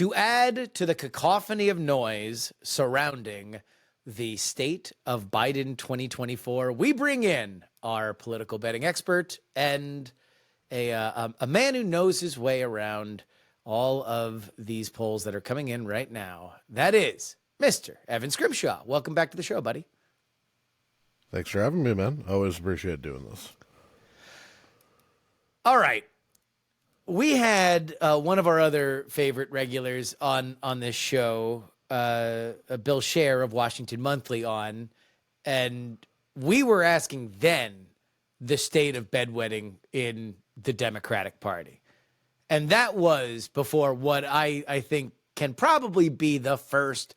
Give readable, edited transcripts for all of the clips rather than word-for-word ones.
To add to the cacophony of noise surrounding the state of Biden 2024, we bring in our political betting expert and a man who knows his way around all of these polls that are coming in right now. That is Mr. Evan Scrimshaw. Welcome back to the show, buddy. Thanks for having me, man. I always appreciate doing this. All right. We had one of our other favorite regulars on this show, Bill Scher of Washington Monthly on, and we were asking then the state of bedwetting in the Democratic Party. And that was before what I think can probably be the first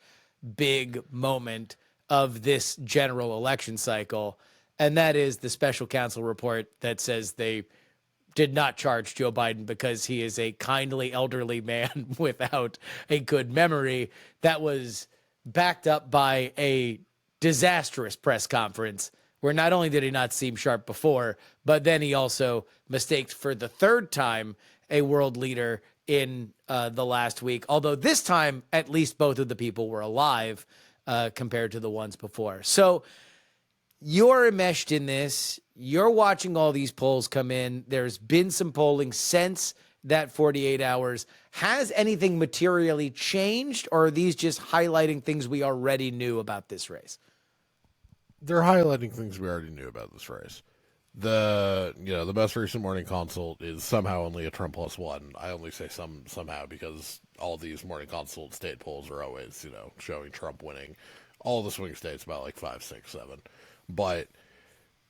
big moment of this general election cycle, and that is the special counsel report that says they did not charge Joe Biden because he is a kindly elderly man without a good memory. That was backed up by a disastrous press conference where not only did he not seem sharp before, but then he also mistaked for the third time a world leader in the last week. Although this time, at least both of the people were alive compared to the ones before. So you're enmeshed in this. You're watching all these polls come in. There's been some polling since that 48 hours. Has anything materially changed, or are these just highlighting things we already knew about this race? They're highlighting things we already knew about this race. The most recent morning consult is somehow only a Trump +1. I only say somehow because all these morning consult state polls are always, showing Trump winning. All the swing states about like 5, 6, 7. But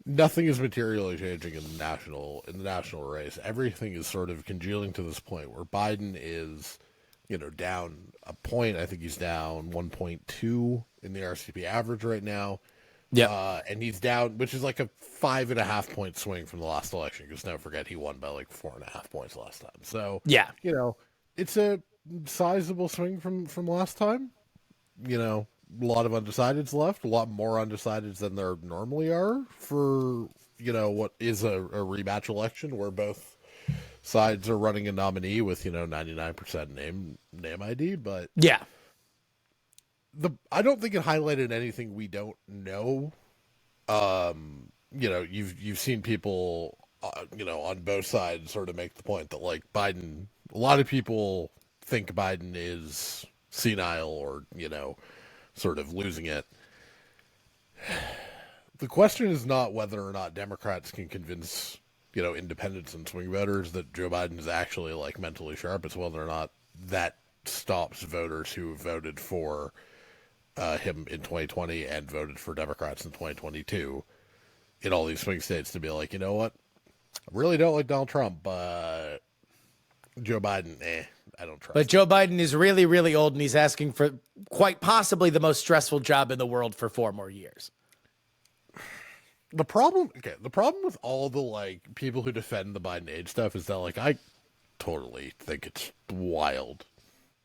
nothing is materially changing in the national race. Everything is sort of congealing to this point where Biden is, down a point. I think he's down 1.2 in the RCP average right now. Yeah, and he's down, which is like a 5.5 point swing from the last election. Because don't forget, he won by like 4.5 points last time. So yeah, it's a sizable swing from last time. A lot of undecideds left, a lot more undecideds than there normally are for, what is a rematch election where both sides are running a nominee with, 99% name ID. But yeah, I don't think it highlighted anything we don't know. You've seen people, on both sides sort of make the point that like Biden, a lot of people think Biden is senile or, sort of losing it. The question is not whether or not Democrats can convince, independents and swing voters that Joe Biden is actually like mentally sharp. It's whether or not that stops voters who voted for him in 2020 and voted for Democrats in 2022 in all these swing states to be like, you know what? I really don't like Donald Trump, but Joe Biden, I don't trust. But Joe Biden is really, really old, and he's asking for quite possibly the most stressful job in the world for 4 more years. The problem with all the like people who defend the Biden age stuff is that like I totally think it's wild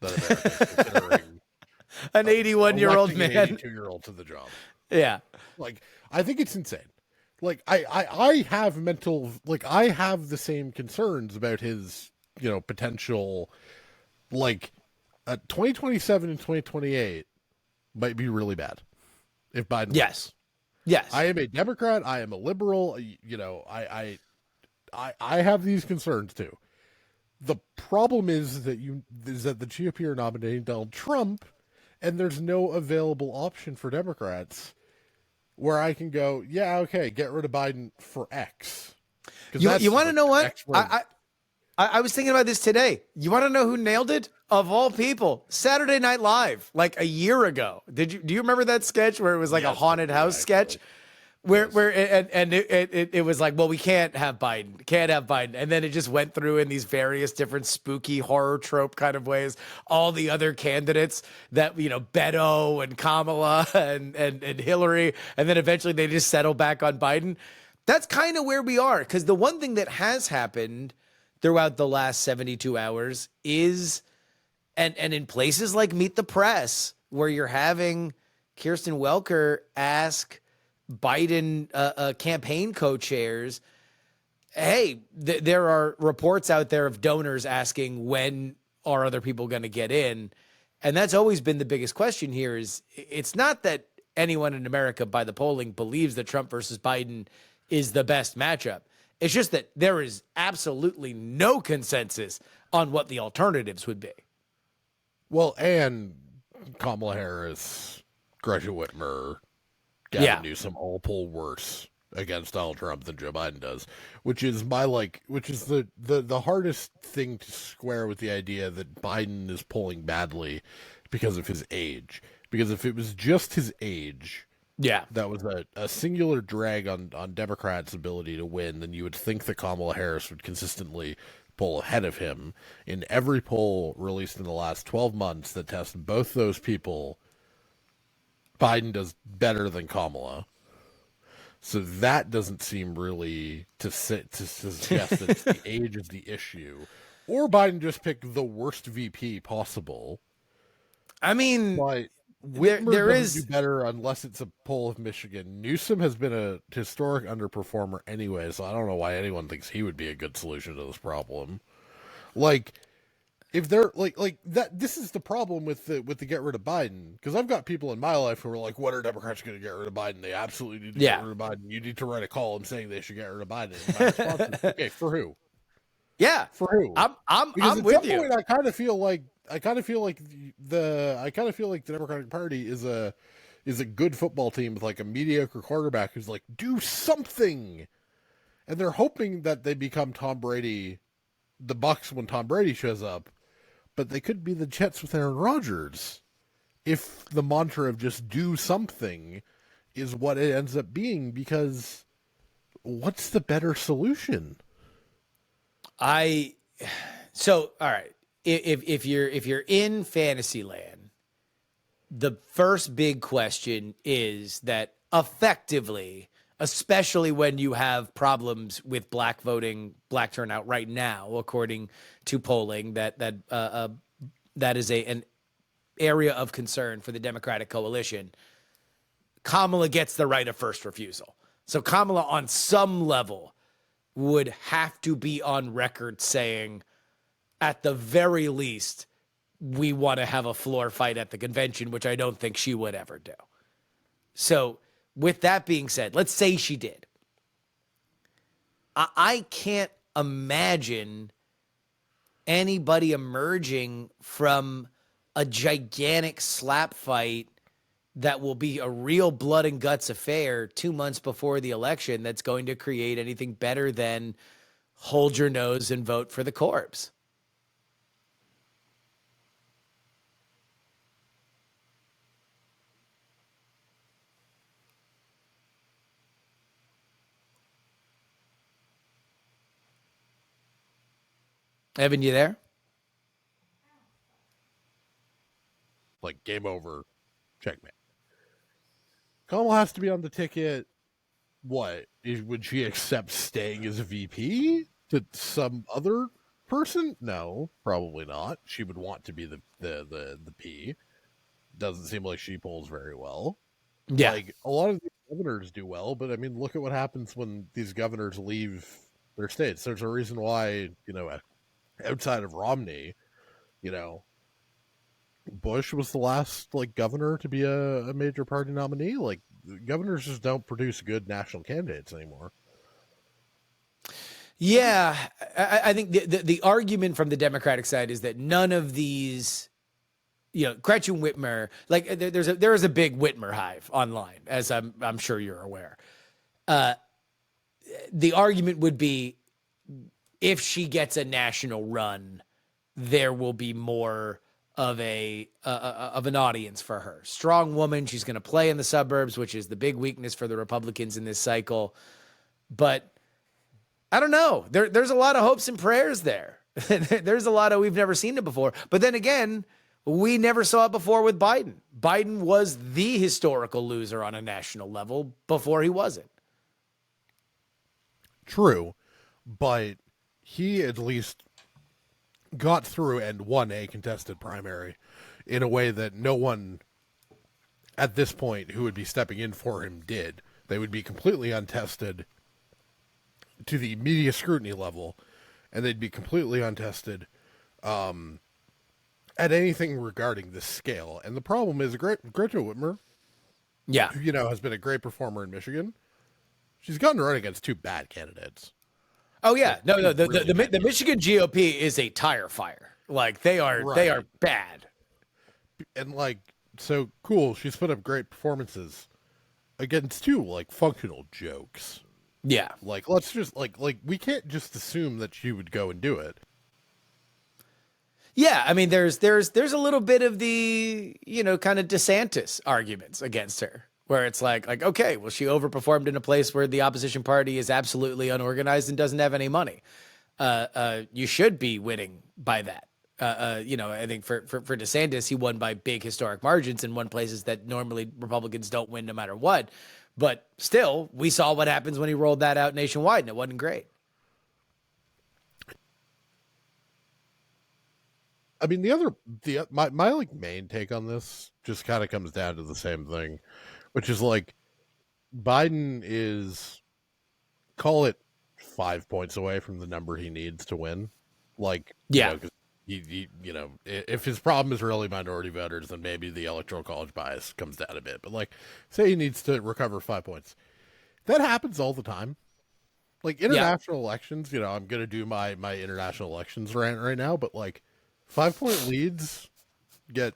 that Americans considering an 81-year-old man, an 82-year-old to the job. Yeah, like I think it's insane. Like I have I have the same concerns about his potential. Like 2027 and 2028 might be really bad if Biden yes. I am a Democrat. I am a liberal. I have these concerns too. The problem is that the GOP are nominating Donald Trump, and there's no available option for Democrats where I can go, yeah, okay, get rid of Biden for X. You want to know what? I was thinking about this today. You want to know who nailed it? Of all people, Saturday Night Live, like a year ago. Do you remember that sketch where it was like a haunted house sketch? Where it was like, well, we can't have Biden. And then it just went through in these various different spooky horror trope kind of ways, all the other candidates that, Beto and Kamala and Hillary. And then eventually they just settle back on Biden. That's kind of where we are. Because the one thing that has happened throughout the last 72 hours is, and in places like Meet the Press, where you're having Kirsten Welker ask Biden campaign co-chairs, hey, there are reports out there of donors asking when are other people going to get in? And that's always been the biggest question here. Is it's not that anyone in America by the polling believes that Trump versus Biden is the best matchup. It's just that there is absolutely no consensus on what the alternatives would be. Well, and Kamala Harris, Gretchen Whitmer, Gavin Yeah. Newsom all poll worse against Donald Trump than Joe Biden does, which is the hardest thing to square with the idea that Biden is polling badly because of his age. Because if it was just his age, Yeah. that was a singular drag on Democrats' ability to win, then you would think that Kamala Harris would consistently poll ahead of him. In every poll released in the last 12 months that test both those people, Biden does better than Kamala. So that doesn't seem really to suggest that the age is the issue. Or Biden just picked the worst VP possible. I mean, But Whitmer there doesn't is do better unless it's a poll of Michigan. Newsom has been a historic underperformer anyway, so I don't know why anyone thinks he would be a good solution to this problem. Like, if they're like that, this is the problem with the get rid of Biden. Because I've got people in my life who are like, "What are Democrats going to get rid of Biden? They absolutely need to get rid of Biden. You need to write a column saying they should get rid of Biden." And my response is, "Okay, for who? Yeah. For who?" Because I'm at with some you. point, I kind of feel like the Democratic Party is a good football team with like a mediocre quarterback who's like, do something, and they're hoping that they become Tom Brady, the Bucks when Tom Brady shows up, but they could be the Jets with Aaron Rodgers if the mantra of just do something is what it ends up being. Because what's the better solution? So all right. If you're in fantasy land, the first big question is that effectively, especially when you have problems with black voting, black turnout right now, according to polling, that is an area of concern for the Democratic coalition. Kamala gets the right of first refusal. So Kamala, on some level, would have to be on record saying, at the very least, we want to have a floor fight at the convention, which I don't think she would ever do. So, with that being said, let's say she did. I can't imagine anybody emerging from a gigantic slap fight that will be a real blood and guts affair 2 months before the election that's going to create anything better than hold your nose and vote for the corpse. Evan, you there? Like, game over, checkmate. Kamala has to be on the ticket. What would she accept staying as a VP to some other person? No, probably not. She would want to be the P. Doesn't seem like she polls very well. Yeah. Like, a lot of these governors do well, but I mean, look at what happens when these governors leave their states. There's a reason why, outside of Romney, Bush was the last like governor to be a major party nominee. Like, governors just don't produce good national candidates anymore. Yeah, I think the argument from the Democratic side is that none of these, Gretchen Whitmer, like there is a big Whitmer hive online, as I'm sure you're aware. The argument would be, if she gets a national run, there will be more of an audience for her. Strong woman, she's going to play in the suburbs, which is the big weakness for the Republicans in this cycle. But I don't know. There's a lot of hopes and prayers there. There's a lot of, we've never seen it before. But then again, we never saw it before with Biden. Biden was the historical loser on a national level before he wasn't. True, but he at least got through and won a contested primary in a way that no one at this point who would be stepping in for him did. They would be completely untested to the media scrutiny level, and they'd be completely untested at anything regarding this scale. And the problem is Greta Whitmer, Yeah. who, has been a great performer in Michigan. She's gotten to run against two bad candidates. Oh yeah. Like, No, the really bad the Michigan GOP is a tire fire. Like they are Right. bad. And like, so cool. She's put up great performances against two like functional jokes. Yeah. Like, let's just like we can't just assume that she would go and do it. Yeah, I mean, there's a little bit of the kind of DeSantis arguments against her, where it's like okay, well, she overperformed in a place where the opposition party is absolutely unorganized and doesn't have any money. You should be winning by that. I think for DeSantis, he won by big historic margins and won places that normally Republicans don't win no matter what. But still, we saw what happens when he rolled that out nationwide, and it wasn't great. I mean, my like main take on this just kind of comes down to the same thing, which is like Biden is, call it 5 points away from the number he needs to win. Like, Yeah. 'cause if his problem is really minority voters, then maybe the electoral college bias comes down a bit. But like, say he needs to recover 5 points, that happens all the time. Like international elections, I'm gonna do my international elections rant right now, but like 5 point leads get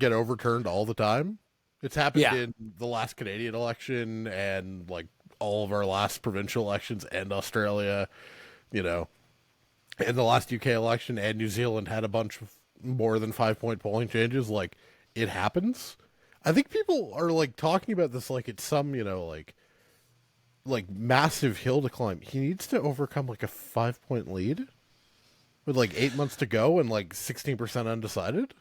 overturned all the time. It's happened in the last Canadian election and like all of our last provincial elections and Australia, and the last UK election, and New Zealand had a bunch of more than 5 point polling changes. Like, it happens. I think people are like talking about this like it's some, like massive hill to climb. He needs to overcome like a 5 point lead with like 8 months to go and like 16% undecided.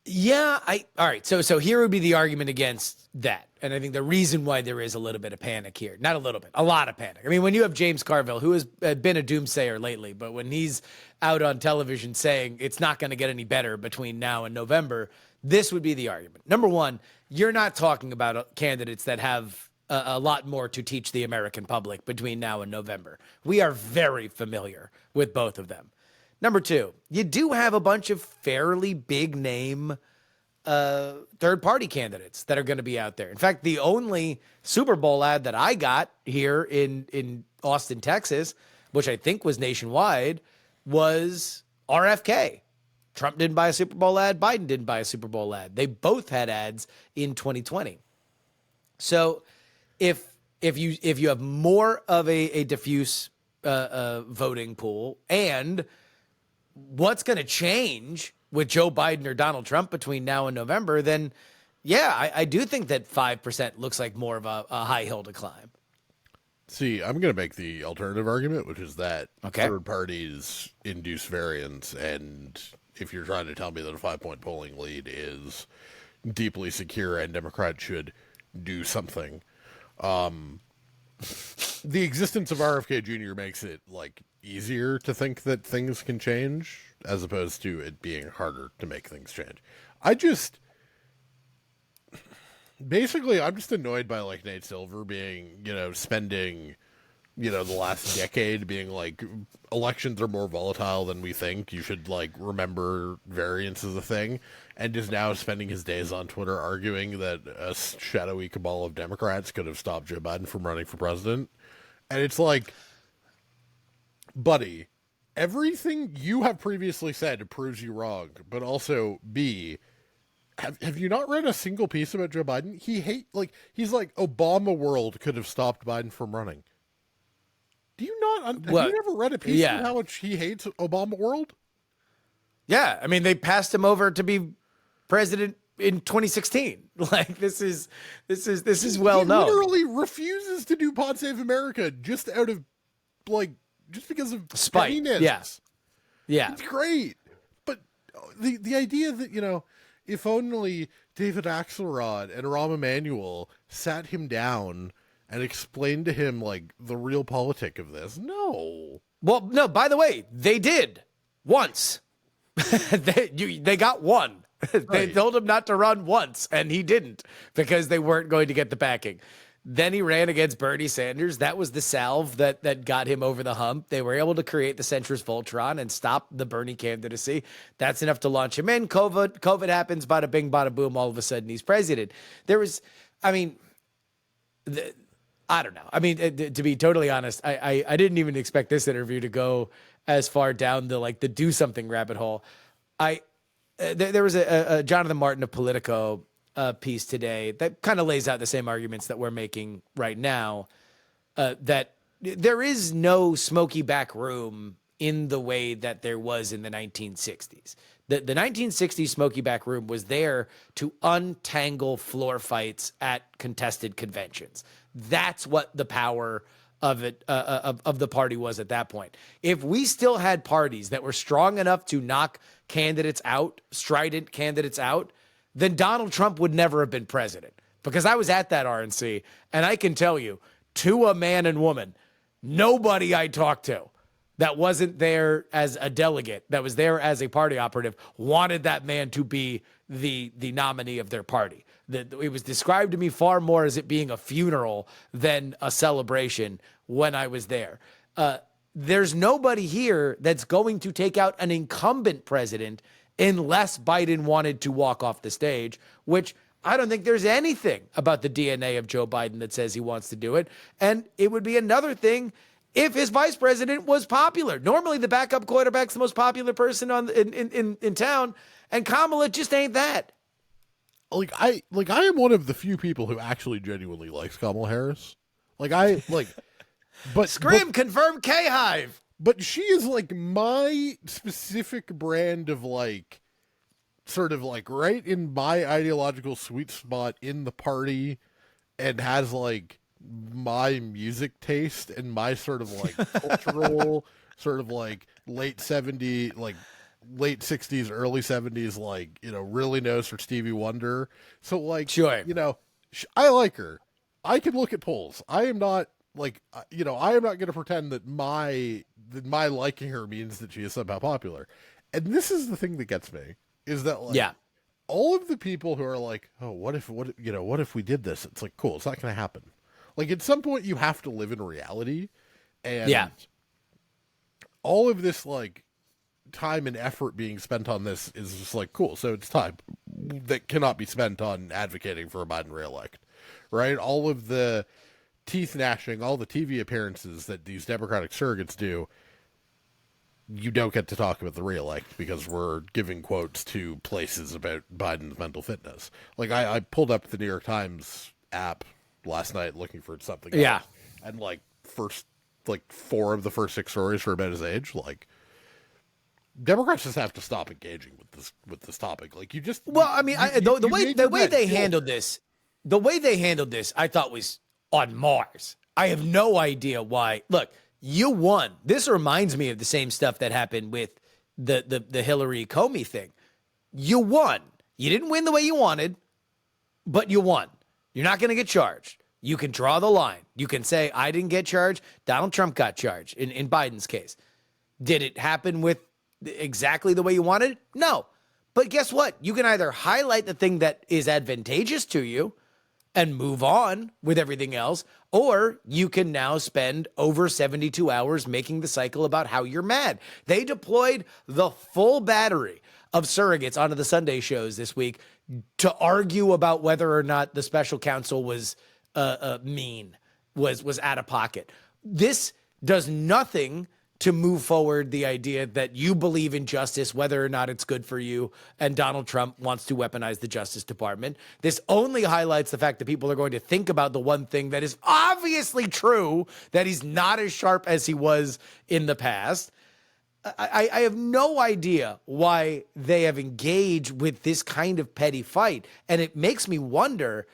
Yeah, all right. So here would be the argument against that. And I think the reason why there is a little bit of panic here, not a little bit, a lot of panic. I mean, when you have James Carville, who has been a doomsayer lately, but when he's out on television saying it's not going to get any better between now and November, this would be the argument. Number one, you're not talking about candidates that have a lot more to teach the American public between now and November. We are very familiar with both of them. Number two, you do have a bunch of fairly big name third-party candidates that are going to be out there. In fact, the only Super Bowl ad that I got here in Austin, Texas, which I think was nationwide, was RFK. Trump didn't buy a Super Bowl ad. Biden didn't buy a Super Bowl ad. They both had ads in 2020. So if you have more of a diffuse voting pool, and what's going to change with Joe Biden or Donald Trump between now and November, then yeah, I do think that 5% looks like more of a high hill to climb. See, I'm going to make the alternative argument, which is that Okay. third parties induce variance. And if you're trying to tell me that a 5 point polling lead is deeply secure and Democrats should do something, the existence of RFK Jr. makes it like easier to think that things can change as opposed to it being harder to make things change. I'm just annoyed by like Nate Silver being, spending, the last decade being like, elections are more volatile than we think. You should like remember variance is a thing. And just now spending his days on Twitter arguing that a shadowy cabal of Democrats could have stopped Joe Biden from running for president. And it's like, buddy, everything you have previously said proves you wrong. But also, B, have you not read a single piece about Joe Biden? He's like Obama world could have stopped Biden from running. Do you not? Have you never read a piece about how much he hates Obama world? Yeah, I mean, they passed him over to be president in 2016. Like this is well known. He literally refuses to do Pod Save America just out of just because of spite. pettiness. Yes, yeah, it's great. But the idea that if only David Axelrod and Rahm Emanuel sat him down and explained to him like the real politic of this. No. Well, no. By the way, they did once. they got one. They told him not to run once, and he didn't because they weren't going to get the backing. Then he ran against Bernie Sanders. That was the salve that got him over the hump. They were able to create the centrist Voltron and stop the Bernie candidacy. That's enough to launch him in. COVID happens, bada bing, bada boom. All of a sudden, he's president. I don't know. I mean, to be totally honest, I didn't even expect this interview to go as far down the do something rabbit hole. There was a Jonathan Martin of Politico piece today that kind of lays out the same arguments that we're making right now, that there is no smoky back room in the way that there was in the 1960s. The 1960s smoky back room was there to untangle floor fights at contested conventions. That's what the power of it of the party was at that point. If we still had parties that were strong enough to knock candidates out, strident candidates out, then Donald Trump would never have been president. Because I was at that RNC, and I can tell you, to a man and woman, nobody I talked to that wasn't there as a delegate, that was there as a party operative, wanted that man to be the nominee of their party. It was described to me far more as it being a funeral than a celebration when I was there. There's nobody here that's going to take out an incumbent president unless Biden wanted to walk off the stage, which I don't think there's anything about the DNA of Joe Biden that says he wants to do it. And it would be another thing if his vice president was popular. Normally, the backup quarterback's the most popular person in town, and Kamala just ain't that. I am one of the few people who actually genuinely likes Kamala Harris. Confirm K-Hive. But she is my specific brand of sort of right in my ideological sweet spot in the party, and has my music taste and my sort of cultural sort of late 70s, late 60s, early 70s, really knows for Stevie Wonder. So sure. I like her. I can look at polls. I am not I am not going to pretend that my liking her means that she is somehow popular. And this is the thing that gets me, is that all of the people who are oh, what if we did this? It's cool. It's not going to happen. At some point you have to live in reality, and all of this time and effort being spent on this is just cool. So it's time that cannot be spent on advocating for a Biden reelect, right? All of the teeth gnashing, all the TV appearances that these Democratic surrogates do, you don't get to talk about the reelect because we're giving quotes to places about Biden's mental fitness. I pulled up the New York Times app last night looking for something else, and first 4 of the first 6 stories were about his age. Democrats just have to stop engaging with this topic. The way they handled this, I thought was on Mars. I have no idea why. Look, you won. This reminds me of the same stuff that happened with the Hillary Comey thing. You won. You didn't win the way you wanted, but you won. You're not going to get charged. You can draw the line. You can say, I didn't get charged. Donald Trump got charged in Biden's case. Did it happen with exactly the way you wanted? No. But guess what? You can either highlight the thing that is advantageous to you and move on with everything else, or you can now spend over 72 hours making the cycle about how you're mad. They deployed the full battery of surrogates onto the Sunday shows this week to argue about whether or not the special counsel was mean, was out of pocket. This does nothing to move forward the idea that you believe in justice, whether or not it's good for you, and Donald Trump wants to weaponize the Justice Department. This only highlights the fact that people are going to think about the one thing that is obviously true, that he's not as sharp as he was in the past. I have no idea why they have engaged with this kind of petty fight, and it makes me wonder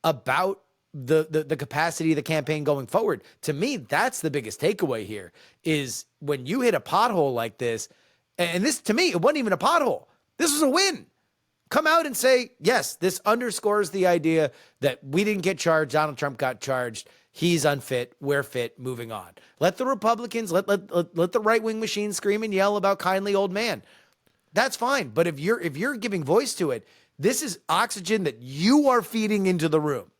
about the capacity of the campaign going forward. To me, that's the biggest takeaway here, is when you hit a pothole like this, and this, to me, it wasn't even a pothole. This was a win. Come out and say, yes, this underscores the idea that we didn't get charged. Donald Trump got charged. He's unfit. We're fit. Moving on. Let the Republicans, let the right-wing machine scream and yell about kindly old man. That's fine. But if you're giving voice to it, this is oxygen that you are feeding into the room.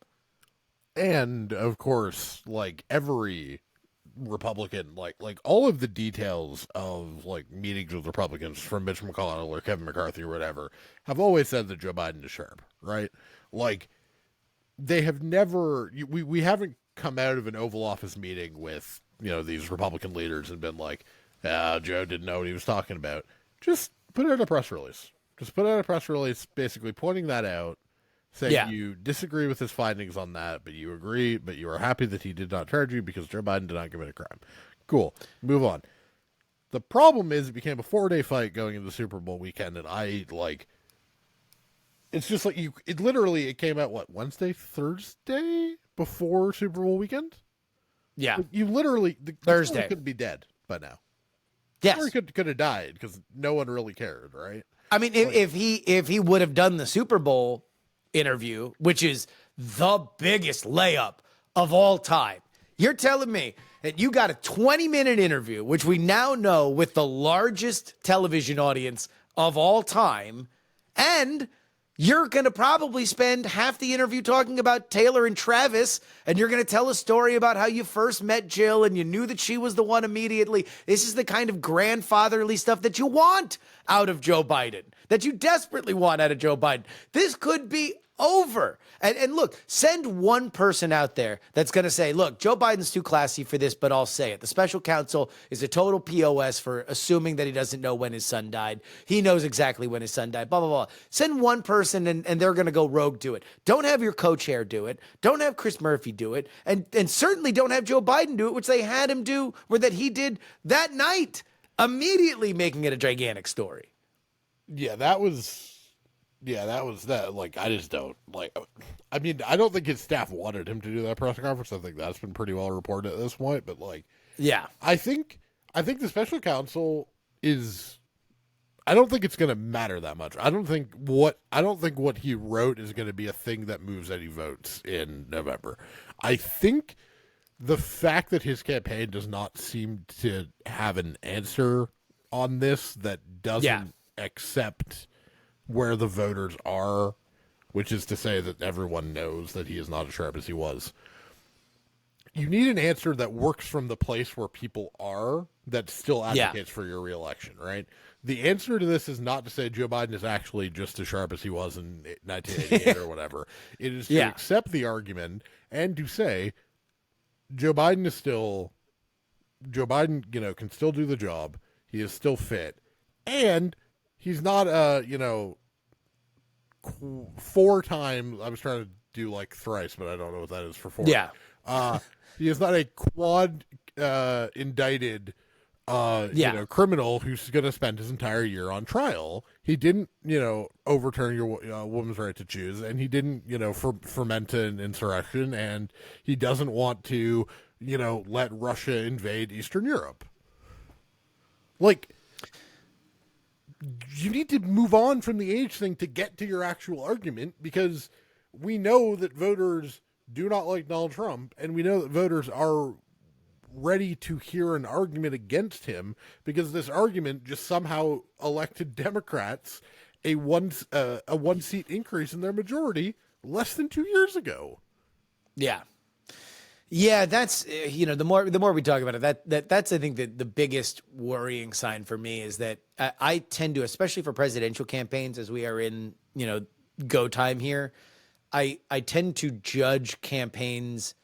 And of course, like every Republican, like all of the details of like meetings with Republicans from Mitch McConnell or Kevin McCarthy or whatever have always said that Joe Biden is sharp, right? Like they have never, we haven't come out of an Oval Office meeting with, these Republican leaders and been like, Joe didn't know what he was talking about. Just put out a press release. Just put out a press release basically pointing that out, saying Yeah. you disagree with his findings on that, but you agree, but you are happy that he did not charge you because Joe Biden did not commit a crime. Cool. Move on. The problem is it became a 4-day fight going into the Super Bowl weekend, and it's just like it came out, what, Wednesday, Thursday before Super Bowl weekend? Yeah. You literally, the Thursday story could be dead by now. Yes. Or could have died because no one really cared, right? I mean, if he would have done the Super Bowl interview, which is the biggest layup of all time, you're telling me that you got a 20-minute interview, which we now know with the largest television audience of all time, and you're going to probably spend half the interview talking about Taylor and Travis, and you're going to tell a story about how you first met Jill and you knew that she was the one immediately. This is the kind of grandfatherly stuff that you want out of Joe Biden, that you desperately want out of Joe Biden. This could be over. And look, send one person out there that's going to say, look, Joe Biden's too classy for this, but I'll say it. The special counsel is a total POS for assuming that he doesn't know when his son died. He knows exactly when his son died, blah, blah, blah. Send one person and they're going to go rogue do it. Don't have your co-chair do it. Don't have Chris Murphy do it. And certainly don't have Joe Biden do it, which they had him do, or that he did that night, immediately making it a gigantic story. Yeah, that was that. Like, I just don't like. I mean, I don't think his staff wanted him to do that press conference. I think that's been pretty well reported at this point. But like, yeah, I think the special counsel is. I don't think it's going to matter that much. I don't think what he wrote is going to be a thing that moves any votes in November. I think the fact that his campaign does not seem to have an answer on this that doesn't accept where the voters are, which is to say that everyone knows that he is not as sharp as he was. You need an answer that works from the place where people are that still advocates for your reelection, right? The answer to this is not to say Joe Biden is actually just as sharp as he was in 1988 or whatever. It is to accept the argument and to say Joe Biden, can still do the job. He is still fit. And he's not four times. I was trying to do like thrice, but I don't know what that is for four. Yeah. He is not a quad indicted criminal who's going to spend his entire year on trial. He didn't, overturn your woman's right to choose, and he didn't, foment an insurrection, and he doesn't want to, let Russia invade Eastern Europe. Like, you need to move on from the age thing to get to your actual argument, because we know that voters do not like Donald Trump, and we know that voters are ready to hear an argument against him, because this argument just somehow elected Democrats a one seat increase in their majority less than 2 years ago. Yeah. Yeah, that's the more we talk about it, that's I think the biggest worrying sign for me is that I tend to, especially for presidential campaigns, as we are in go time here, I tend to judge campaigns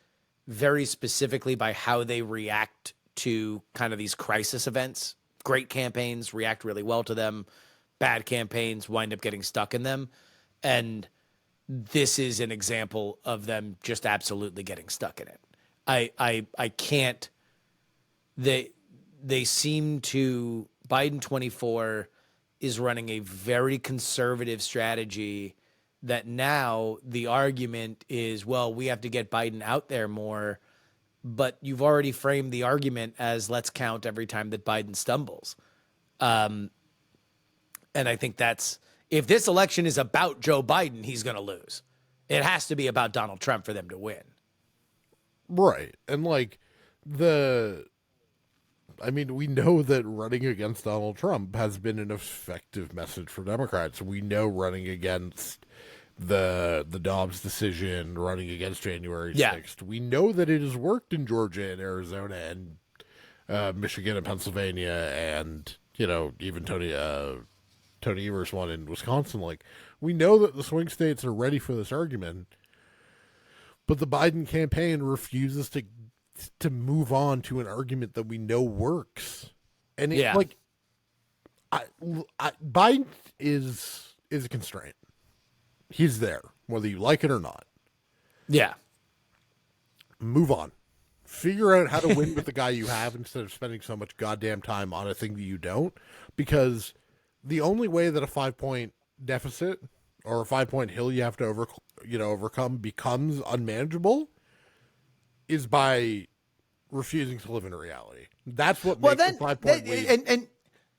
very specifically by how they react to kind of these crisis events. Great campaigns react really well to them. Bad campaigns wind up getting stuck in them, and this is an example of them just absolutely getting stuck in it. I can't. They seem to, Biden 24 is running a very conservative strategy that now the argument is, well, we have to get Biden out there more, but you've already framed the argument as let's count every time that Biden stumbles. And I think if this election is about Joe Biden, he's going to lose. It has to be about Donald Trump for them to win. Right. And we know that running against Donald Trump has been an effective message for Democrats. We know running against the Dobbs decision running against January Yeah. 6th. We know that it has worked in Georgia and Arizona and Michigan and Pennsylvania and, even Tony Evers one in Wisconsin. Like, we know that the swing states are ready for this argument, but the Biden campaign refuses to move on to an argument that we know works. And Yeah. Biden is a constraint. He's there, whether you like it or not. Yeah. Move on. Figure out how to win with the guy you have instead of spending so much goddamn time on a thing that you don't. Because the only way that a 5-point deficit or a 5-point hill you have to overcome becomes unmanageable is by refusing to live in a reality. That's what makes the 5-point lead and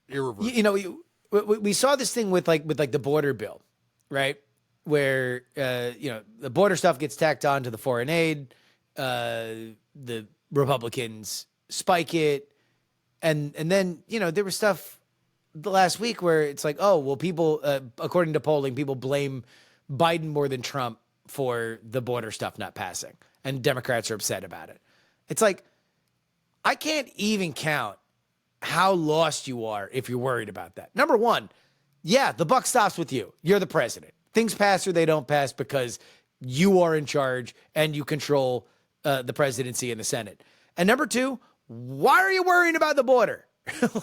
irreversible. We saw this thing with the border bill, right? Where the border stuff gets tacked on to the foreign aid. The Republicans spike it, and then there was stuff the last week where it's like, oh well, people according to polling, people blame Biden more than Trump for the border stuff not passing, and Democrats are upset about it. It's like, I can't even count how lost you are if you're worried about that. Number one, yeah, the buck stops with you. You're the president. Things pass or they don't pass because you are in charge and you control the presidency and the Senate. And number two, why are you worrying about the border?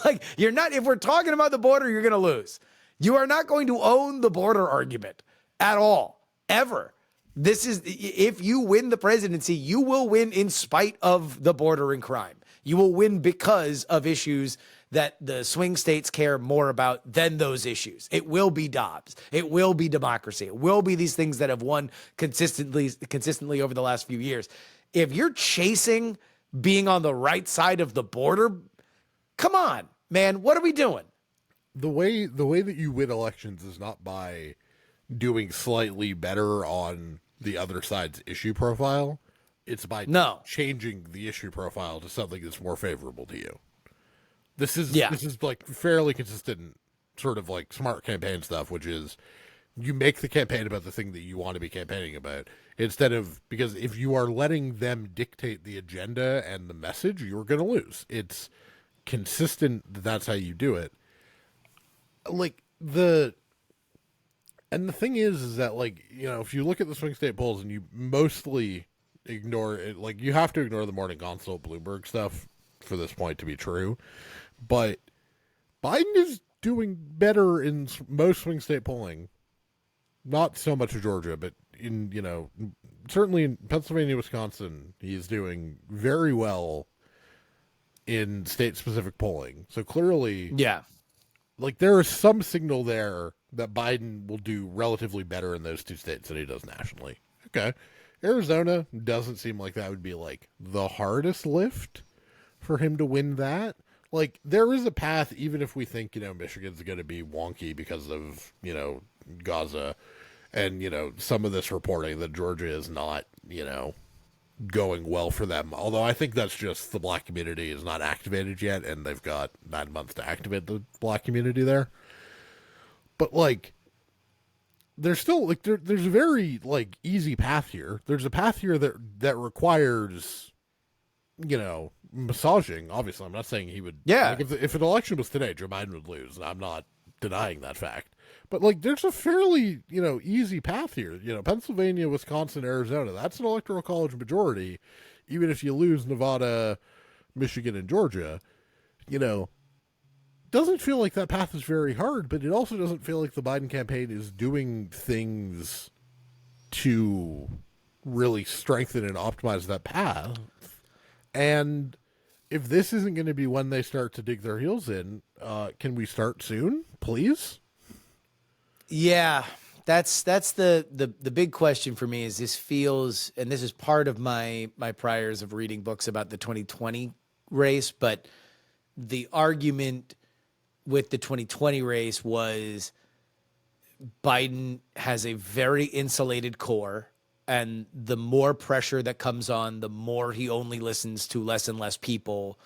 Like, you're not, if we're talking about the border, you're going to lose. You are not going to own the border argument at all, ever. This is, if you win the presidency, you will win in spite of the border and crime. You will win because of issues that the swing states care more about than those issues. It will be Dobbs. It will be democracy. It will be these things that have won consistently over the last few years. If you're chasing being on the right side of the border, come on, man, what are we doing? The way that you win elections is not by doing slightly better on the other side's issue profile. It's by changing the issue profile to something that's more favorable to you. This is like fairly consistent sort of like smart campaign stuff, which is you make the campaign about the thing that you want to be campaigning about instead of, because if you are letting them dictate the agenda and the message, you're going to lose. It's consistent that's how you do it. And the thing is that, like, if you look at the swing state polls and you mostly ignore it, like, you have to ignore the morning consult Bloomberg stuff for this point to be true, but Biden is doing better in most swing state polling. Not so much in Georgia, but certainly in Pennsylvania, Wisconsin, he's doing very well in state-specific polling. So clearly, like, there is some signal there that Biden will do relatively better in those two states than he does nationally. Okay. Arizona doesn't seem like that would be, like, the hardest lift for him to win that. Like, there is a path, even if we think, Michigan's going to be wonky because of, Gaza and, some of this reporting that Georgia is not, going well for them. Although I think that's just the black community is not activated yet, and they've got 9 months to activate the black community there. But, like, there's still, like, there's a very, like, easy path here. There's a path here that requires, massaging. Obviously, I'm not saying he would. Yeah. Like, if an election was today, Joe Biden would lose. And I'm not denying that fact. But, like, there's a fairly, easy path here. Pennsylvania, Wisconsin, Arizona. That's an electoral college majority. Even if you lose Nevada, Michigan, and Georgia, doesn't feel like that path is very hard, but it also doesn't feel like the Biden campaign is doing things to really strengthen and optimize that path. And if this isn't going to be when they start to dig their heels in, can we start soon, please? Yeah, that's the big question for me. Is this feels, and this is part of my priors of reading books about the 2020 race, but the argument with the 2020 race was Biden has a very insulated core, and the more pressure that comes on, the more he only listens to less and less people.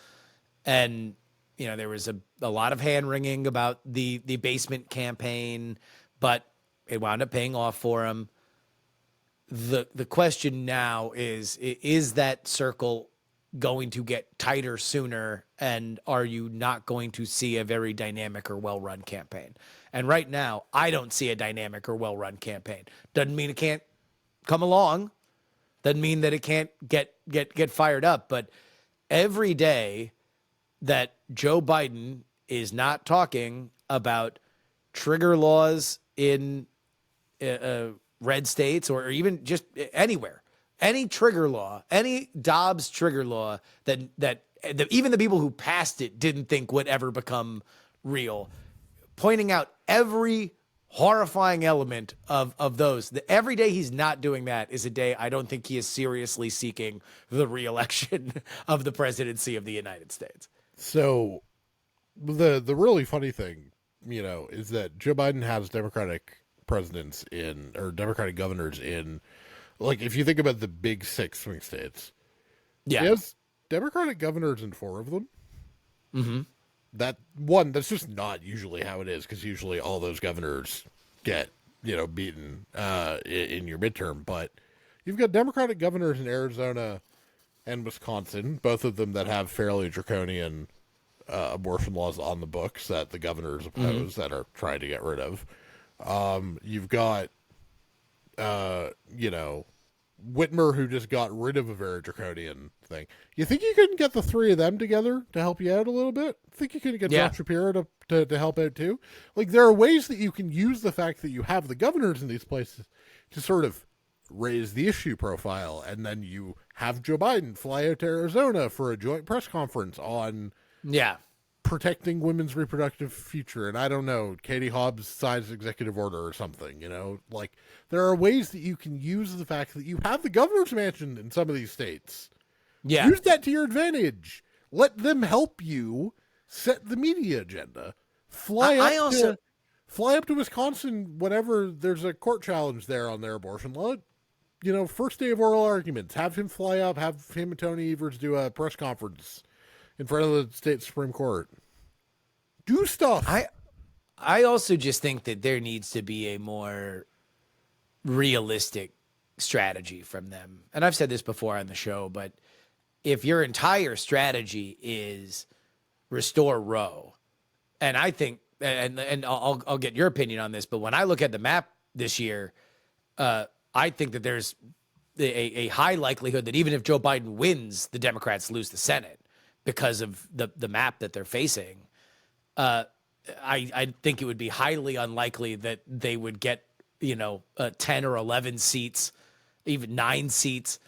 And, there was a lot of hand wringing about the basement campaign, but it wound up paying off for him. the question now is that circle going to get tighter sooner, and are you not going to see a very dynamic or well-run campaign? And right now, I don't see a dynamic or well-run campaign. Doesn't mean it can't come along. Doesn't mean that it can't get fired up. But every day that Joe Biden is not talking about trigger laws in red states or even just anywhere, any trigger law, any Dobbs trigger law that even the people who passed it didn't think would ever become real, pointing out every horrifying element of those. Every day he's not doing that is a day I don't think he is seriously seeking the re-election of the presidency of the United States. So the really funny thing, is that Joe Biden has Democratic presidents or Democratic governors in, like, if you think about the big 6 swing states, Yeah. he has Democratic governors in 4 of them. Mm-hmm. That's just not usually how it is, because usually all those governors get, beaten in your midterm. But you've got Democratic governors in Arizona and Wisconsin, both of them that have fairly draconian abortion laws on the books that the governors oppose, that are trying to get rid of. You've got, Whitmer, who just got rid of a very draconian thing. You think you couldn't get the 3 of them together to help you out a little bit? Think you could get John Shapiro to help out too? Like, there are ways that you can use the fact that you have the governors in these places to sort of raise the issue profile, and then you have Joe Biden fly out to Arizona for a joint press conference on protecting women's reproductive future, and I don't know, Katie Hobbs signs executive order or something, like, there are ways that you can use the fact that you have the governor's mansion in some of these states. Use that to your advantage. Let them help you set the media agenda. Fly up to Wisconsin whenever there's a court challenge there on their abortion law. First day of oral arguments, have him fly up, have him and Tony Evers do a press conference in front of the state Supreme Court. Do stuff. I also just think that there needs to be a more realistic strategy from them. And I've said this before on the show, but if your entire strategy is restore Roe, and I think, and I'll get your opinion on this, but when I look at the map this year, I think that there's a high likelihood that even if Joe Biden wins, the Democrats lose the Senate because of the map that they're facing. I think it would be highly unlikely that they would get, 10 or 11 seats, even 9 seats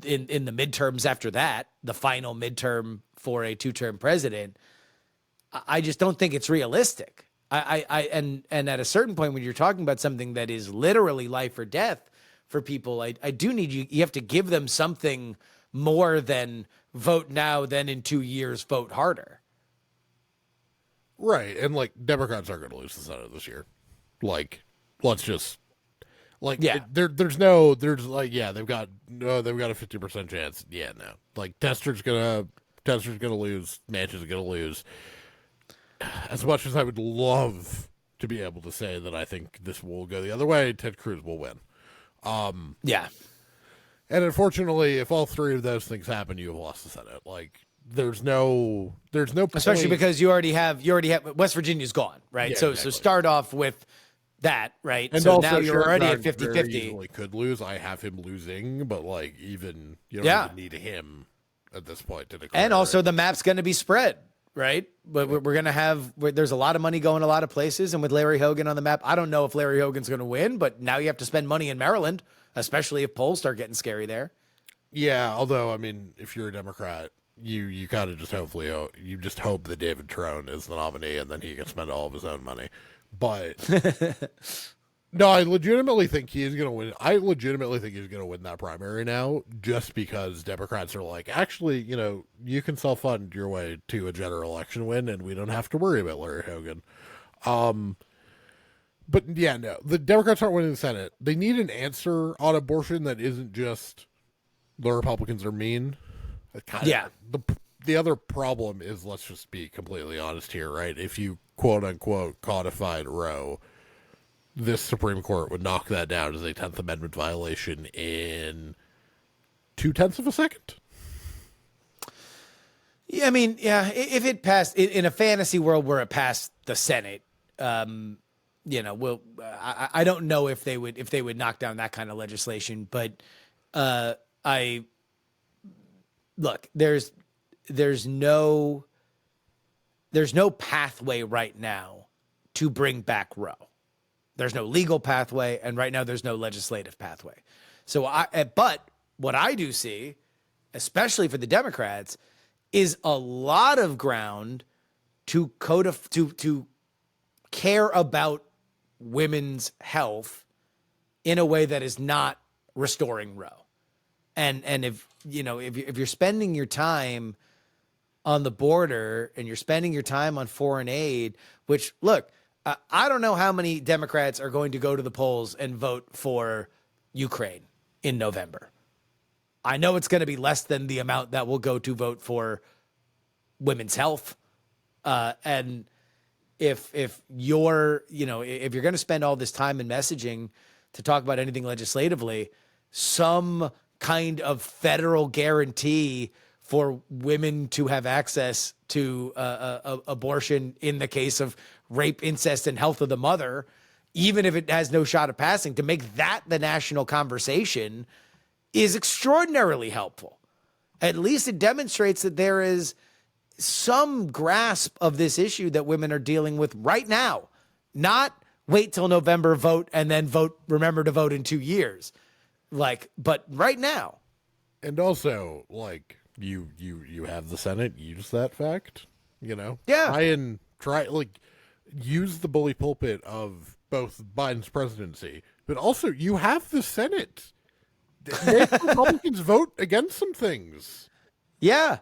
in the midterms after that, the final midterm for a 2-term president. I just don't think it's realistic. And at a certain point, when you're talking about something that is literally life or death for people, I do need you have to give them something more than vote now, then in 2 years, vote harder. Right. And, like, Democrats aren't going to lose the Senate this year. Like, let's just, like, they've got a 50% chance. Yeah, no. Like, Tester's gonna lose, Manchin's gonna lose. As much as I would love to be able to say that I think this will go the other way, Ted Cruz will win. And unfortunately, if all 3 of those things happen, you have lost the Senate. Like, there's no point. Especially because you already have West Virginia's gone, right? Yeah, so exactly. So start off with that, right? And so also, now you're already at Sherrod 50-50. very easily could lose. I have him losing, but, like, even you don't even need him at this point to declare. And also, the map's going to be spread, right? But we're going to have, there's a lot of money going a lot of places, and with Larry Hogan on the map, I don't know if Larry Hogan's going to win, but now you have to spend money in Maryland, especially if polls start getting scary there. Yeah, although, I mean, if you're a Democrat, you kind of just hope that David Trone is the nominee, and then he can spend all of his own money. But no, I legitimately think he is going to win. I legitimately think he's going to win that primary now, just because Democrats are like, actually, you can self-fund your way to a general election win, and we don't have to worry about Larry Hogan. But yeah, no, the Democrats aren't winning the Senate. They need an answer on abortion that isn't just the Republicans are mean. The other problem is, let's just be completely honest here, right? If you quote unquote codified Roe, this Supreme Court would knock that down as a 10th Amendment violation in 0.2 of a second. Yeah, I mean, yeah, if it passed in a fantasy world where it passed the Senate, I don't know if they would knock down that kind of legislation, but I look, there's no pathway right now to bring back Roe. There's no legal pathway, and right now there's no legislative pathway. But what I do see, especially for the Democrats, is a lot of ground to care about women's health in a way that is not restoring Roe. And if you're spending your time on the border and you're spending your time on foreign aid, which look, I don't know how many Democrats are going to go to the polls and vote for Ukraine in November. I know it's going to be less than the amount that will go to vote for women's health. And if you're going to spend all this time and messaging to talk about anything legislatively, some kind of federal guarantee for women to have access to abortion in the case of rape, incest, and health of the mother, even if it has no shot of passing, to make that the national conversation is extraordinarily helpful. At least it demonstrates that there is some grasp of this issue that women are dealing with right now, not wait till November, vote, and then remember to vote in 2 years. But right now. And also, you have the Senate, use that fact, Yeah. Use the bully pulpit of both Biden's presidency, but also you have the Senate. Make Republicans vote against some things. Yeah.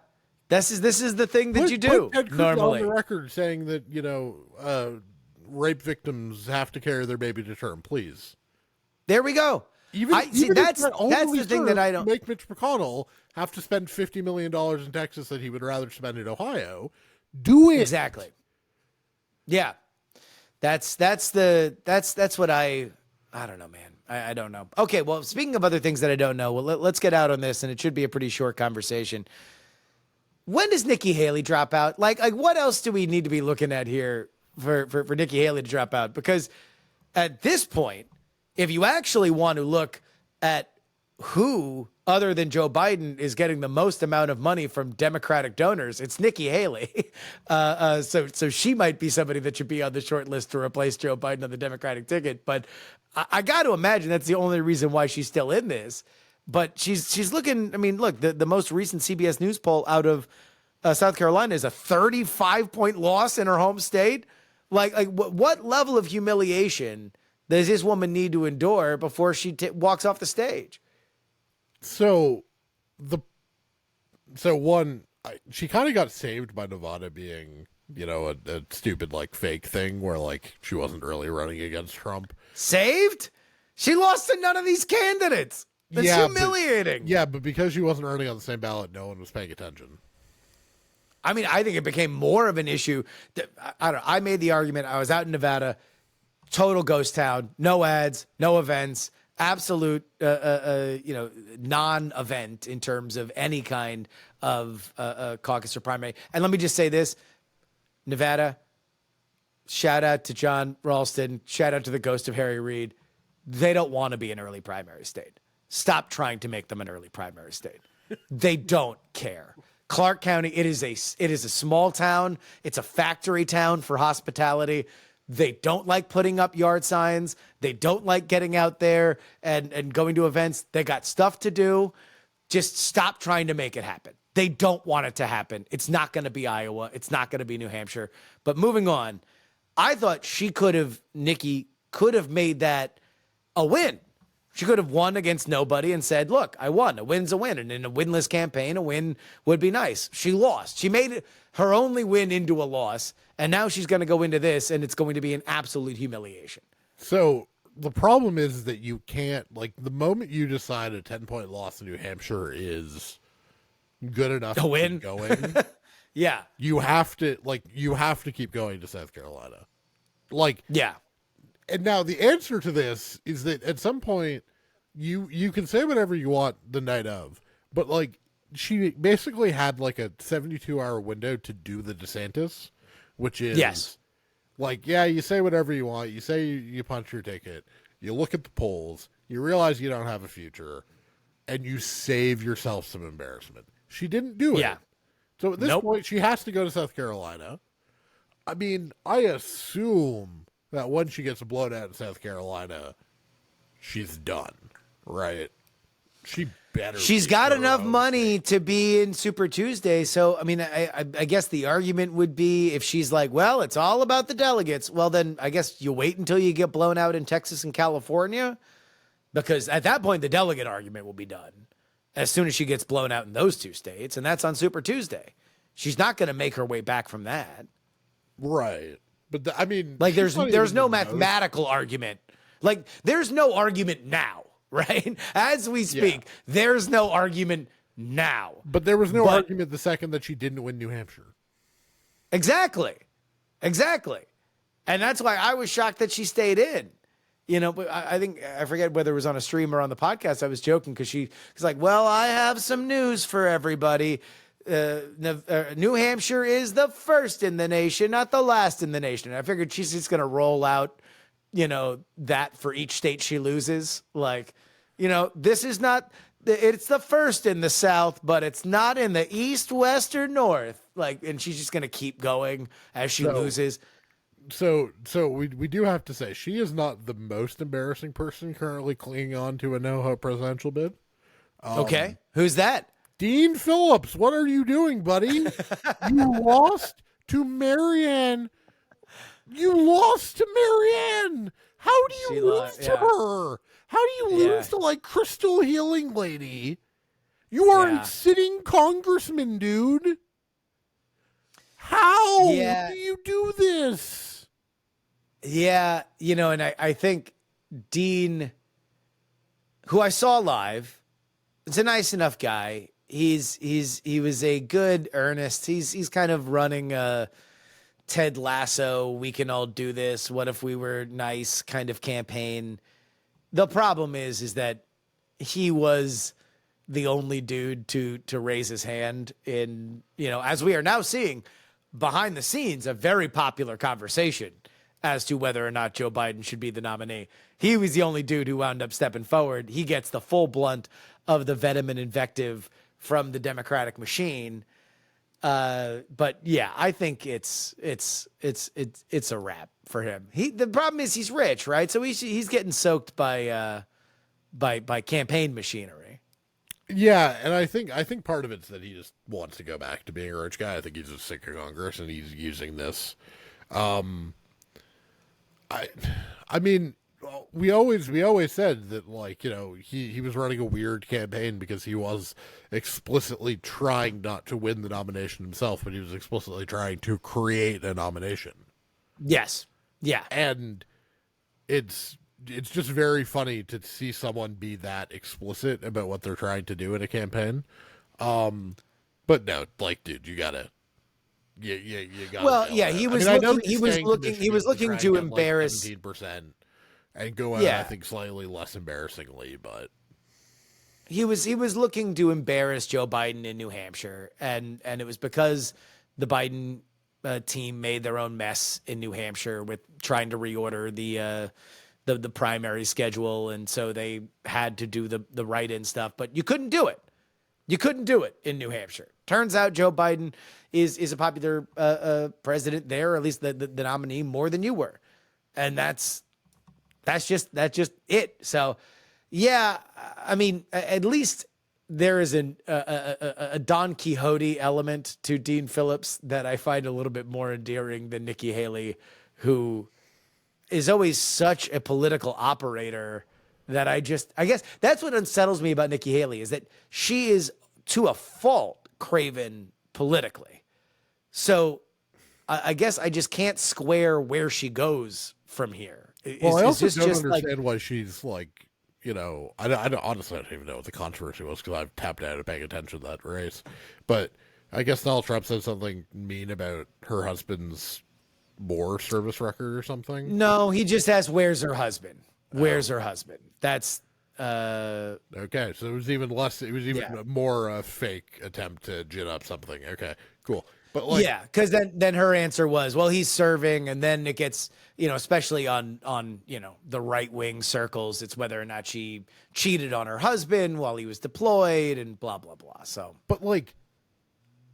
This is the thing that you do normally. On the record saying that, rape victims have to carry their baby to term, please. There we go. That's the thing that I don't make Mitch McConnell have to spend $50 million in Texas that he would rather spend in Ohio. Do it. Exactly. Yeah. That's what I don't know, man. I don't know. Okay, well, speaking of other things that I don't know, let's get out on this, and it should be a pretty short conversation. When does Nikki Haley drop out? Like what else do we need to be looking at here for Nikki Haley to drop out? Because at this point, if you actually want to look at who other than Joe Biden is getting the most amount of money from Democratic donors, it's Nikki Haley. So she might be somebody that should be on the short list to replace Joe Biden on the Democratic ticket. But I got to imagine that's the only reason why she's still in this. But she's looking. I mean, look, the most recent CBS News poll out of South Carolina is a 35-point loss in her home state. What level of humiliation does this woman need to endure before she walks off the stage? She kind of got saved by Nevada being, a stupid fake thing where she wasn't really running against Trump. Saved? She lost to none of these candidates. That's humiliating. But because she wasn't running on the same ballot, no one was paying attention. I mean, I think it became more of an issue. I don't know. I made the argument. I was out in Nevada, total ghost town, no ads, no events, absolute, non-event in terms of any kind of caucus or primary. And let me just say this, Nevada, shout out to John Ralston, shout out to the ghost of Harry Reid. They don't want to be an early primary state. Stop trying to make them an early primary state. They don't care. Clark County, it is a small town. It's a factory town for hospitality. They don't like putting up yard signs. They don't like getting out there and going to events. They got stuff to do. Just stop trying to make it happen. They don't want it to happen. It's not going to be Iowa. It's not going to be New Hampshire. But moving on, I thought Nikki could have made that a win. She could have won against nobody and said, look, I won. A win's a win. And in a winless campaign, a win would be nice. She lost. She made her only win into a loss. And now she's going to go into this, and it's going to be an absolute humiliation. So the problem is that you can't, the moment you decide a 10-point loss in New Hampshire is good enough to win. Keep going, yeah. You have to keep going to South Carolina. Yeah. And now the answer to this is that at some point you can say whatever you want the night of, but like she basically had like a 72-hour window to do the DeSantis, which is Yes. like, yeah, you say whatever you want, you say you punch your ticket, you look at the polls, you realize you don't have a future, and you save yourself some embarrassment. She didn't do it. Yeah. So at this Nope. point, she has to go to South Carolina. I mean, I assume that when she gets blown out in South Carolina, she's done, right? She better. She's be got for her enough own money sake. to be in Super Tuesday. So, I mean, I guess the argument would be if she's like, well, it's all about the delegates. Well, then I guess you wait until you get blown out in Texas and California, because at that point, the delegate argument will be done as soon as she gets blown out in those two states. And that's on Super Tuesday. She's not going to make her way back from that. Right. But I mean, Like she's not there's even no the most- mathematical argument. Like there's no argument now, right? As we speak, there's no argument now. But there was no argument the second that she didn't win New Hampshire. Exactly. Exactly. And that's why I was shocked that she stayed in. You know, but I think, I forget whether it was on a stream or on the podcast. I was joking because she's like, well, I have some news for everybody. New Hampshire is the first in the nation, not the last in the nation. And I figured she's just going to roll out, you know, that for each state she loses. Like, you know, this is not, it's the first in the South, but it's not in the East, West, or North. Like, and she's just going to keep going as she loses. So we do have to say she is not the most embarrassing person currently clinging on to a no-hope presidential bid. Okay. Who's that? Dean Phillips, what are you doing, buddy? You lost to Marianne. You lost to Marianne. How do you lose to her? How do you lose to like Crystal Healing Lady? You are a sitting congressman, dude. How do you do this? Yeah, you know, and I think Dean, who I saw live, is a nice enough guy. He was a good earnest. He's kind of running a Ted Lasso, we can all do this, what if we were nice kind of campaign. The problem is that he was the only dude to raise his hand in, you know, as we are now seeing behind the scenes, a very popular conversation as to whether or not Joe Biden should be the nominee. He was the only dude who wound up stepping forward. He gets the full blunt of the venom and invective from the Democratic machine. But yeah, I think it's a wrap for him. The problem is he's rich, right? So he's getting soaked by campaign machinery. Yeah, and I think part of it's that he just wants to go back to being a rich guy. I think he's just sick of Congress and he's using this. I mean, we always said that, like, you know, he was running a weird campaign because he was explicitly trying not to win the nomination himself, but he was explicitly trying to create a nomination. Yes. Yeah. And it's just very funny to see someone be that explicit about what they're trying to do in a campaign. But no, like, dude, you gotta. You got. Well, yeah, he was looking to embarrass 17% and go out, I think, slightly less embarrassingly, but he was looking to embarrass Joe Biden in New Hampshire, and it was because the Biden team made their own mess in New Hampshire with trying to reorder the primary schedule, and so they had to do the write-in stuff, but you couldn't do it. You couldn't do it in New Hampshire. Turns out Joe Biden is a popular president there, or at least the nominee, more than you were, and that's just it. So, yeah, I mean, at least there is a Don Quixote element to Dean Phillips that I find a little bit more endearing than Nikki Haley, who is always such a political operator that I guess that's what unsettles me about Nikki Haley, is that she is to a fault craven politically. So I guess I just can't square where she goes from here. I also don't understand why she's like, you know, I honestly don't even know what the controversy was because I've tapped out of paying attention to that race. But I guess Donald Trump said something mean about her husband's more service record or something? No, he just asked, "Where's her husband? Where's her husband?" That's Okay, so it was even less. It was even Yeah. more a fake attempt to gin up something. Okay, cool. But like, yeah, because then her answer was, "Well, he's serving," and then it gets, especially on the right wing circles, it's whether or not she cheated on her husband while he was deployed and blah blah blah. So but like,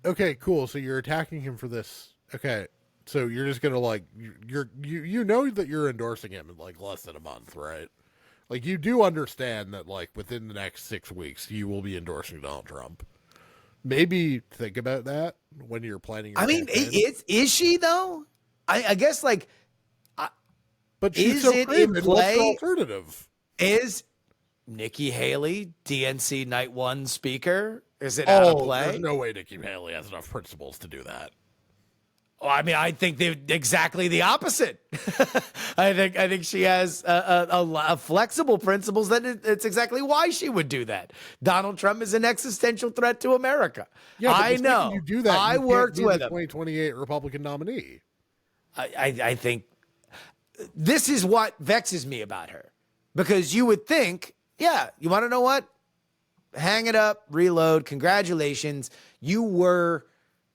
okay, cool. So you're attacking him for this. Okay, so you're just gonna like you know that you're endorsing him in like less than a month, right? Like you do understand that like within the next 6 weeks you will be endorsing Donald Trump. Maybe think about that when you're planning your I mean, campaign. is she though? I guess like, But she's is so it in craven. What's the play? alternative? Is Nikki Haley DNC Night One speaker? Is it out of There's play? no way Nikki Haley has enough principles to do that. Well, I mean, I think they're exactly the opposite. I think she has a flexible principles that it's exactly why she would do that. Donald Trump is an existential threat to America. Yeah, but I the second know. you do that, I you can't worked be with the him. 2028 Republican nominee. I think this is what vexes me about her, because you would think, yeah, you want to know what? Hang it up, reload. Congratulations, you were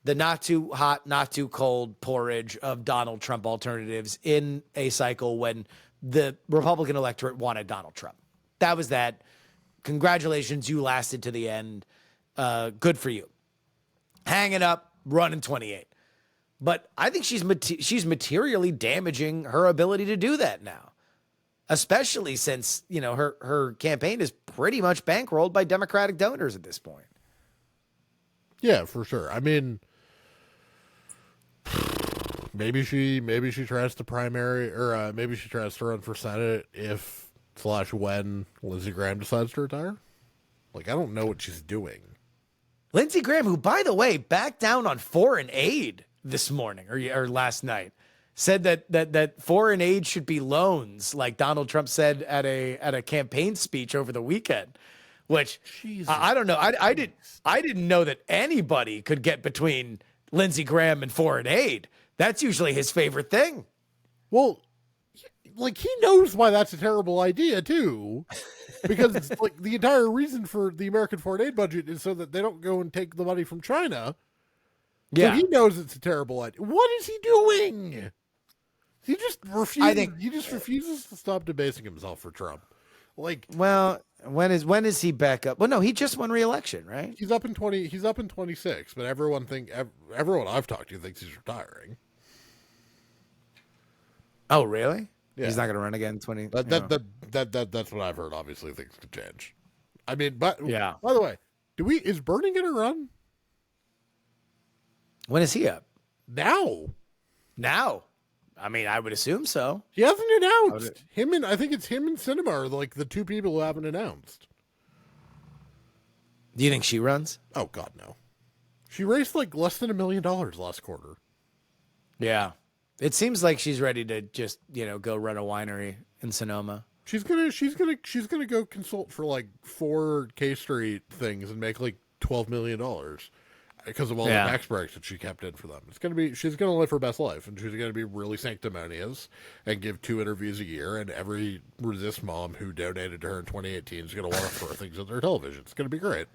the not too hot, not too cold porridge of Donald Trump alternatives in a cycle when the Republican electorate wanted Donald Trump. That was that. Congratulations, you lasted to the end. Good for you. Hang it up, run in 28. But I think she's materially damaging her ability to do that now, especially since her campaign is pretty much bankrolled by Democratic donors at this point. Yeah, for sure. I mean, maybe she tries to primary or maybe she tries to run for Senate if / when Lindsey Graham decides to retire. Like I don't know what she's doing. Lindsey Graham, who by the way backed down on foreign aid this morning or last night, said that foreign aid should be loans, like Donald Trump said at a campaign speech over the weekend. Which I don't know. I didn't know that anybody could get between Lindsey Graham and foreign aid. That's usually his favorite thing. Well, like he knows why that's a terrible idea too, because it's like the entire reason for the American foreign aid budget is so that they don't go and take the money from China. Yeah, So he knows it's a terrible idea. What is he doing? He just refuses. He just refuses to stop debasing himself for Trump. Like, well, when is he back up? Well, no, he just won re-election, right? he's up in 20. He's up in 26. But everyone I've talked to thinks he's retiring. Oh, really? Yeah. He's not going to run again in 20. That's what I've heard. Obviously, things could change. I mean, but Yeah. By the way, is Bernie going to run When is he up? now? Now. I mean, I would assume so. He hasn't announced. I think it's him and Sinema are like the two people who haven't announced. Do you think she runs? Oh God, no. She raised like less than $1 million last quarter. Yeah. It seems like she's ready to just, go run a winery in Sonoma. She's gonna go consult for like 4 K Street things and make like $12 million because of all the tax breaks that she kept in for them. She's gonna live her best life, and she's gonna be really sanctimonious and give 2 interviews a year. And every resist mom who donated to her in 2018 is gonna want to throw things at their television. It's gonna be great.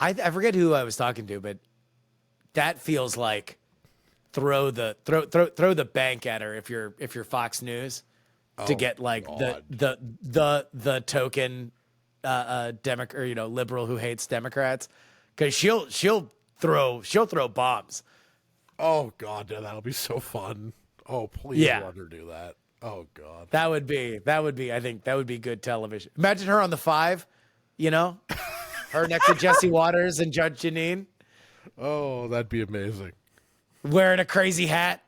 I forget who I was talking to, but that feels like throw the bank at her if you're Fox News to get like God. the token Democrat or liberal who hates Democrats, because she'll throw bombs. Oh God, yeah, that'll be so fun. Oh, please let her do that. Oh God, That would be I think that would be good television. Imagine her on the 5, her next to Jesse Waters and Judge Janine. oh, that'd be amazing. Wearing a crazy hat.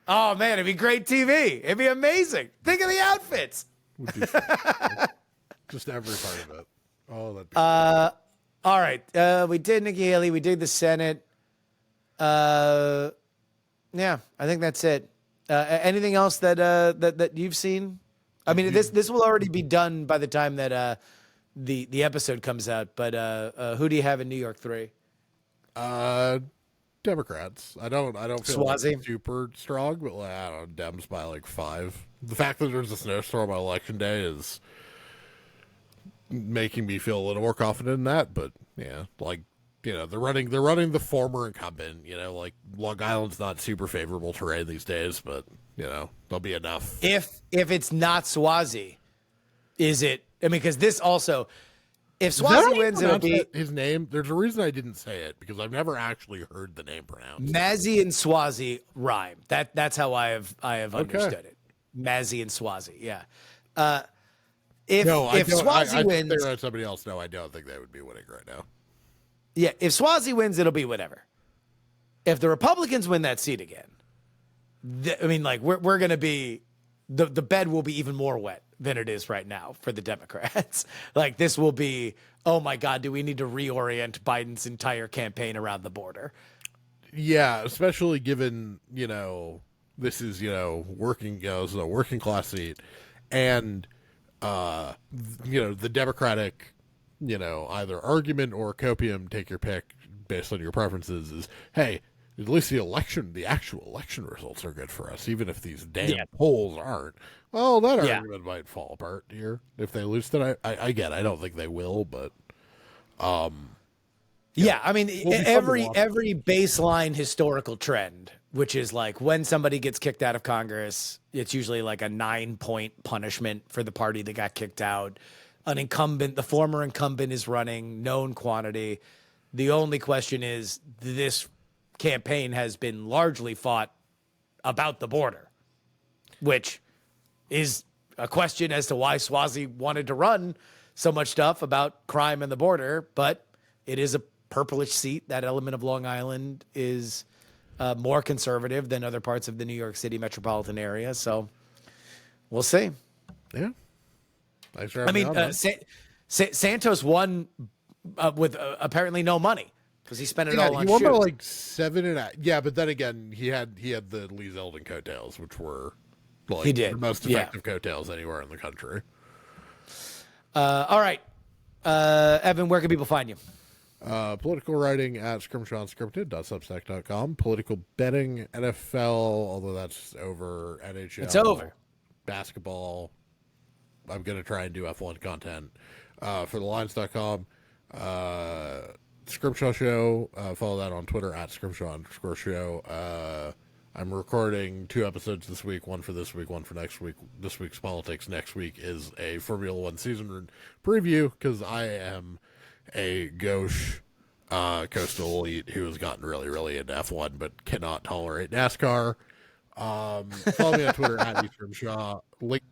Oh man, it'd be great TV. It'd be amazing. Think of the outfits. Would be fun. Just every part of it. Oh, that'd be All right. We did Nikki Haley. We did the Senate. Yeah, I think that's it. Anything else that you've seen? I mean, this will already be done by the time that the episode comes out. But who do you have in New York 3? Democrats. I don't feel like Swazi. super strong, but like, I don't know, Dems by like 5. The fact that there's a snowstorm on election day is making me feel a little more confident in that. But yeah, like they're running the former incumbent. Like Long Island's not super favorable terrain these days, but there'll be enough. If it's not Swazi, is it? I mean, because this also, if Swazi wins, it'll be his name. There's a reason I didn't say it because I've never actually heard the name pronounced. Mazzy and Swazi rhyme. That's how I have understood it. Mazzy and Swazi. Yeah. If Swazi wins, they're on somebody else. No, I don't think they would be winning right now. Yeah, if Swazi wins, it'll be whatever. If the Republicans win that seat again, I mean, like we're going to be the bed will be even more wet than it is right now for the Democrats. Like this will be, oh my God, do we need to reorient Biden's entire campaign around the border? Yeah, especially given this is working it's a working class seat, and the Democratic either argument or copium, take your pick based on your preferences, is hey, at least the actual election results are good for us, even if these damn polls aren't. Well, that argument might fall apart here if they lose tonight. I don't think they will, but I mean, every baseline historical trend, which is like when somebody gets kicked out of Congress, it's usually like a 9-point punishment for the party that got kicked out. An incumbent, the former incumbent is running, known quantity. The only question is this campaign has been largely fought about the border, which is a question as to why Swazi wanted to run so much stuff about crime and the border, but it is a purplish seat. That element of Long Island is more conservative than other parts of the New York City metropolitan area. So we'll see. Yeah. I mean, Santos won with apparently no money because he spent it all on he won by shoes. like 7.5. Yeah, but then again, he had the Lee Zeldin coattails, which were like the most effective coattails anywhere in the country. All right, Evan, where can people find you? Political writing at scrimshawunscripted.substack.com. Political betting, NFL, although that's over. NHL. It's over. Basketball. I'm going to try and do F1 content for thelines.com. Scrimshaw Show. Follow that on Twitter at Scrimshaw_show. I'm recording 2 episodes this week, one for this week, one for next week. This week's politics. Next week is a Formula One season preview because I am a gauche coastal elite who has gotten really, really into F1 but cannot tolerate NASCAR. Follow me on Twitter at Scrimshaw. Link